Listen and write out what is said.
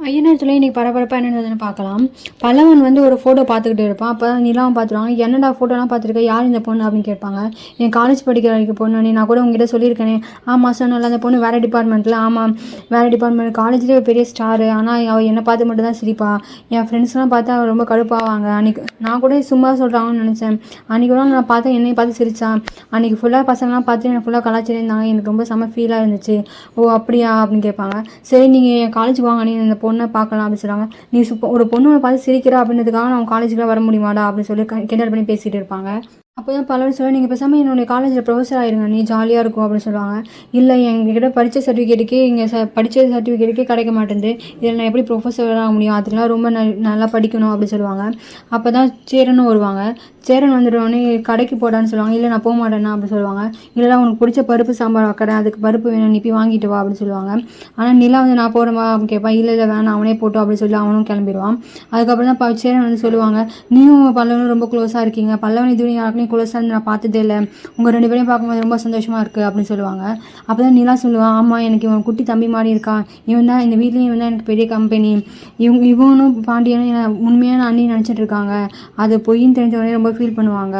ஐயனார் இன்றைக்கி பரபரப்பாக என்னென்னு பார்க்கலாம். பல்லவன் வந்து ஒரு ஃபோட்டோ பார்த்துக்கிட்டு இருப்பான். அப்போ தான் நிலாவும் பார்த்துருவாங்க. என்னடா ஃபோட்டோலாம் பார்த்துருக்க, யார் இந்த பொண்ணு அப்படின்னு கேட்பாங்க. என் காலேஜ் படிக்கிற வரைக்கும் பொண்ணு, நான் கூட உங்ககிட்ட சொல்லியிருக்கேனே. ஆமாம் சொன்னல, அந்த பொண்ணு வேறு டிபார்ட்மெண்ட்டில். ஆமாம் வேறு டிபார்ட்மெண்ட், காலேஜ்லேயே ஒரு பெரிய ஸ்டாரு. ஆனால் அவள் என்னை பார்த்து மட்டும் தான் சிரிப்பா. என் ஃப்ரெண்ட்ஸ்லாம் பார்த்து அவள் ரொம்ப கடுப்பாவாங்க. அன்றைக்கி நான் கூட சும்மா சொல்கிறாங்கன்னு நினச்சேன். அன்றைக்கி கூட நான் பார்த்தேன், என்னை பார்த்து சிரித்தான். அன்றைக்கி ஃபுல்லாக பசங்களாம் பார்த்து எனக்கு ஃபுல்லாக கலாச்சிருந்தாங்க. எனக்கு ரொம்ப செம்ம ஃபீலாக இருந்துச்சு. ஓ அப்படியா அப்படின்னு கேட்பாங்க. சரி நீங்கள் என் காலேஜுக்கு வாங்க, நீ இந்த பொண்ணை பார்க்கலாம் அப்படின்னு சொல்லுவாங்க. நீ ஒரு பொண்ணை பார்த்து சிரிக்கிறா அப்படின்றதுக்காக நான் காலேஜுக்குலாம் வர முடியுமாடா அப்படின்னு சொல்லி கிண்டல் பண்ணி பேசிகிட்டு இருப்பாங்க. அப்போ தான் பலரும் சொல்ல, நீங்கள் பேசாமல் என்னுடைய காலேஜில் ப்ரொஃபஸர் ஆகிடுங்க, நீ ஜாலியாக இருக்கும் அப்படின்னு சொல்லுவாங்க. இல்லை எங்ககிட்ட படித்த சர்டிஃபிகேட்டுக்கே இங்கே படித்த சர்டிஃபிகேட்டுக்கே கிடைக்க மாட்டேங்குது, இதில் நான் எப்படி ப்ரொஃபஸர் ஆக முடியும், அதுக்கெலாம் ரொம்ப நல்லா படிக்கணும் அப்படின்னு சொல்லுவாங்க. அப்போ தான் சேரனும் வருவாங்க. சேரன் வந்துடுவோடனே கடைக்கு போடான்னு சொல்லுவாங்க. இல்லை நான் போக மாட்டேன்னா அப்படின்னு சொல்லுவாங்க. இல்லைடா உனக்கு பிடிச்ச பருப்பு சாம்பார் வைக்கிறேன், அதுக்கு பருப்பு வேணும், நீ போய் வாங்கிட்டு வா அப்படின்னு சொல்லுவாங்க. ஆனால் நிலா வந்து நான் போகிறேன் அப்படின்னு கேட்பான். இல்லை வேணாம் அவனே போட்டோம் அப்படின்னு சொல்லி அவனும் கிளம்பிடுவான். அதுக்கப்புறம் தான் சேரன் வந்து சொல்லுவாங்க, நீயும் பல்லவனும் ரொம்ப க்ளோஸாக இருக்கீங்க, பல்லவன் இதுவும் யாருக்குமே க்ளோஸாக இருந்து நான் பார்த்ததே இல்லை, உங்கள் 2 பேரையும் பார்க்கும்போது ரொம்ப சந்தோஷமாக இருக்குது அப்படின்னு சொல்லுவாங்க. அப்போ தான் நிலா சொல்லுவான், ஆமாம் எனக்கு இவன் குட்டி தம்பி மாதிரி இருக்கான், இவன் தான் இந்த வீட்லேயும் இவன் தான் எனக்கு பெரிய கம்பெனி, இவனும் பாண்டியனும் உண்மையான அண்ணி நினச்சிட்டு இருக்காங்க, அது பொய்ன்னு தெரிஞ்சவனே ரொம்ப ஃபீல் பண்ணுவாங்க.